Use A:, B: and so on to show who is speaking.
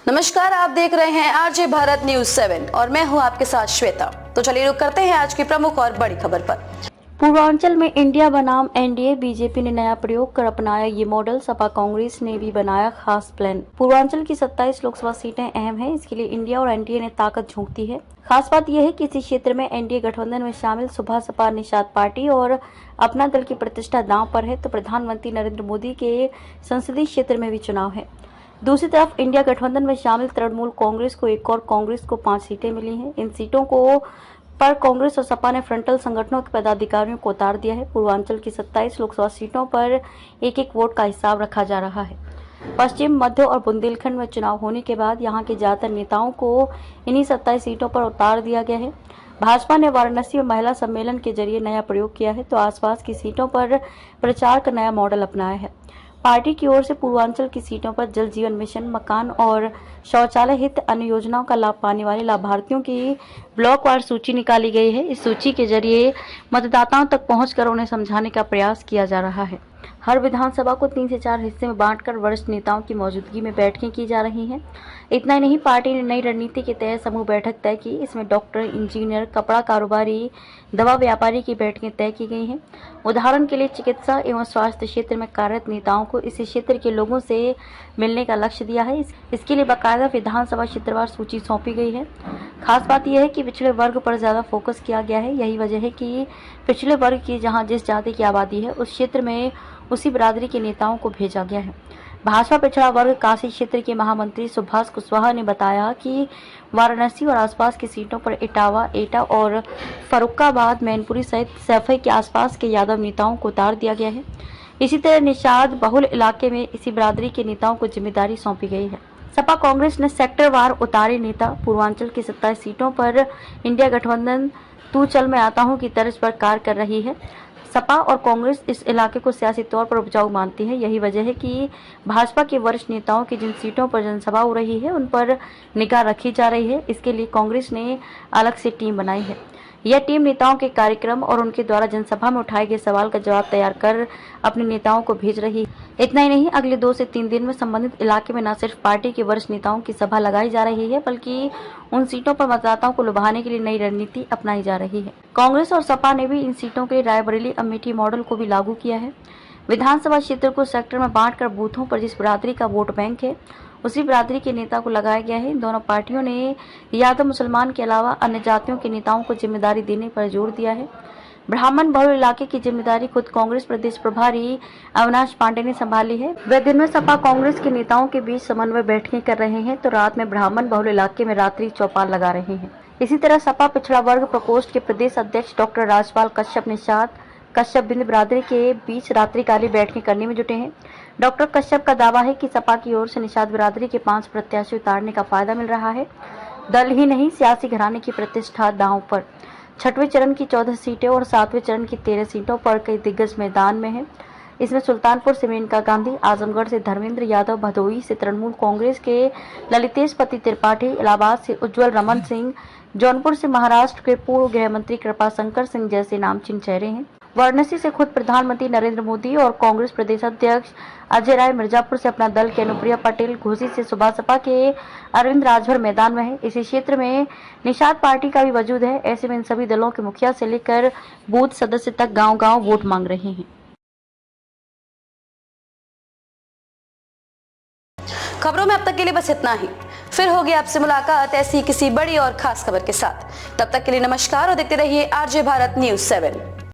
A: नमस्कार, आप देख रहे हैं आरजे भारत न्यूज 7 और मैं हूं आपके साथ श्वेता। तो चलिए रुक करते हैं आज की प्रमुख और बड़ी खबर पर।
B: पूर्वांचल में इंडिया बनाम एनडीए, बीजेपी ने नया प्रयोग कर अपनाया ये मॉडल। सपा कांग्रेस ने भी बनाया खास प्लान। पूर्वांचल की 27 लोकसभा सीटें अहम हैं, इसके लिए इंडिया और एनडीए ने ताकत झोंक दी है। खास बात यह है कि इसी क्षेत्र में एनडीए गठबंधन में शामिल सुभा सपा निषाद पार्टी और अपना दल की प्रतिष्ठा दांव पर है, तो प्रधानमंत्री नरेंद्र मोदी के संसदीय क्षेत्र में भी चुनाव है। दूसरी तरफ इंडिया गठबंधन में शामिल तृणमूल कांग्रेस को एक और कांग्रेस को 5 सीटें मिली हैं। इन सीटों को पर कांग्रेस और सपा ने फ्रंटल संगठनों के पदाधिकारियों को उतार दिया है। पूर्वांचल की 27 लोकसभा सीटों पर एक एक वोट का हिसाब रखा जा रहा है। पश्चिम, मध्य और बुंदेलखंड में चुनाव होने के बाद यहां के ज्यादातर नेताओं को इन्हीं 27 सीटों पर उतार दिया गया है। भाजपा ने वाराणसी में महिला सम्मेलन के जरिए नया प्रयोग किया है, तो आसपास की सीटों पर प्रचार का नया मॉडल अपनाया है। पार्टी की ओर से पूर्वांचल की सीटों पर जल जीवन मिशन, मकान और शौचालय हित अन्य योजनाओं का लाभ पाने वाले लाभार्थियों की ब्लॉकवार सूची निकाली गई है। इस सूची के जरिए मतदाताओं तक पहुंचकर उन्हें समझाने का प्रयास किया जा रहा है। हर विधानसभा को 3 से 4 हिस्से में बांटकर वरिष्ठ नेताओं की मौजूदगी में बैठकें की जा रही हैं। इतना ही नहीं, पार्टी ने नई रणनीति के तहत समूह बैठक तय की। इसमें डॉक्टर, इंजीनियर, कपड़ा कारोबारी, दवा व्यापारी की बैठकें तय की गई हैं। उदाहरण के लिए चिकित्सा एवं स्वास्थ्य क्षेत्र में कार्यरत नेताओं को इस क्षेत्र के लोगों से मिलने का लक्ष्य दिया है। इसके लिए बाकायदा विधानसभा क्षेत्रवार सूची सौंपी गई है। खास बात यह है कि पिछड़े वर्ग पर ज्यादा फोकस किया गया है। यही वजह है कि पिछड़े वर्ग की जहां जिस जाति की आबादी है, उस क्षेत्र में उसी बिरादरी के नेताओं को भेजा गया है। भाजपा पिछड़ा वर्ग काशी क्षेत्र के महामंत्री सुभाष कुशवाहा ने बताया कि वाराणसी और आसपास की सीटों पर इटावा, एटा और फर्रुखाबाद, मैनपुरी सहित सैफई के आसपास के यादव नेताओं को उतार दिया गया है। इसी तरह निषाद बहुल इलाके में इसी बिरादरी के नेताओं को जिम्मेदारी सौंपी गई है। सपा कांग्रेस ने सेक्टरवार उतारे नेता। पूर्वांचल की 27 सीटों पर इंडिया गठबंधन तू चल मैं आता हूं की तर्ज पर कार्य कर रही है। सपा और कांग्रेस इस इलाके को सियासी तौर पर उपजाऊ मानती है। यही वजह है कि भाजपा के वरिष्ठ नेताओं की जिन सीटों पर जनसभा हो रही है, उन पर निगाह रखी जा रही है। इसके लिए कांग्रेस ने अलग से टीम बनाई है। यह टीम नेताओं के कार्यक्रम और उनके द्वारा जनसभा में उठाए गए सवाल का जवाब तैयार कर अपने नेताओं को भेज रही है। इतना ही नहीं, अगले 2 से 3 दिन में संबंधित इलाके में न सिर्फ पार्टी के वरिष्ठ नेताओं की सभा लगाई जा रही है, बल्कि उन सीटों पर मतदाताओं को लुभाने के लिए नई रणनीति अपनाई जा रही है। कांग्रेस और सपा ने भी इन सीटों के लिए रायबरेली अमेठी मॉडल को भी लागू किया है। विधानसभा क्षेत्र को सेक्टर में बांटकर बूथों पर जिस बिरादरी का वोट बैंक है, उसी बिरादरी के नेता को लगाया गया है। दोनों पार्टियों ने यादव मुसलमान के अलावा अन्य जातियों के नेताओं को जिम्मेदारी देने पर जोर दिया है। ब्राह्मण बहुल इलाके की जिम्मेदारी खुद कांग्रेस प्रदेश प्रभारी अविनाश पांडे ने संभाली है। वे दिन में सपा कांग्रेस के नेताओं के बीच समन्वय बैठकें कर रहे हैं, तो रात में ब्राह्मण बहुल इलाके में रात्रि चौपाल लगा रहे हैं। इसी तरह सपा पिछड़ा वर्ग प्रकोष्ठ के प्रदेश अध्यक्ष डॉक्टर राजपाल कश्यप निषाद कश्यप बिंद बिरादरी के बीच रात्रिकालीन बैठकें करने में जुटे हैं। डॉक्टर कश्यप का दावा है कि सपा की ओर से निषाद बिरादरी के 5 प्रत्याशी उतारने का फायदा मिल रहा है। दल ही नहीं, सियासी घराने की प्रतिष्ठा दांव पर। 6वें चरण की 14 सीटें और 7वें चरण की 13 सीटों पर कई दिग्गज मैदान में हैं। इसमें सुल्तानपुर से मेनका गांधी, आजमगढ़ से धर्मेंद्र यादव, भदोही से तृणमूल कांग्रेस के ललितेश पति त्रिपाठी, इलाहाबाद से उज्जवल रमन सिंह, जौनपुर से महाराष्ट्र के पूर्व गृह मंत्री कृपाशंकर सिंह जैसे नामचीन चेहरे हैं। वाराणसी से खुद प्रधानमंत्री नरेंद्र मोदी और कांग्रेस प्रदेश अध्यक्ष अजय राय, मिर्जापुर से अपना दल की अनुप्रिया पटेल, घोसी से सुभा सपा के अरविंद राजभर मैदान में है। इसी क्षेत्र में निषाद पार्टी का भी वजूद है। ऐसे में इन सभी दलों के मुखिया से लेकर बूथ सदस्य तक गांव-गांव वोट मांग रहे हैं।
A: खबरों में अब तक के लिए बस इतना ही। फिर होगी आपसे मुलाकात ऐसी किसी बड़ी और खास खबर के साथ। तब तक के लिए नमस्कार और देखते रहिए आरजे भारत न्यूज 7।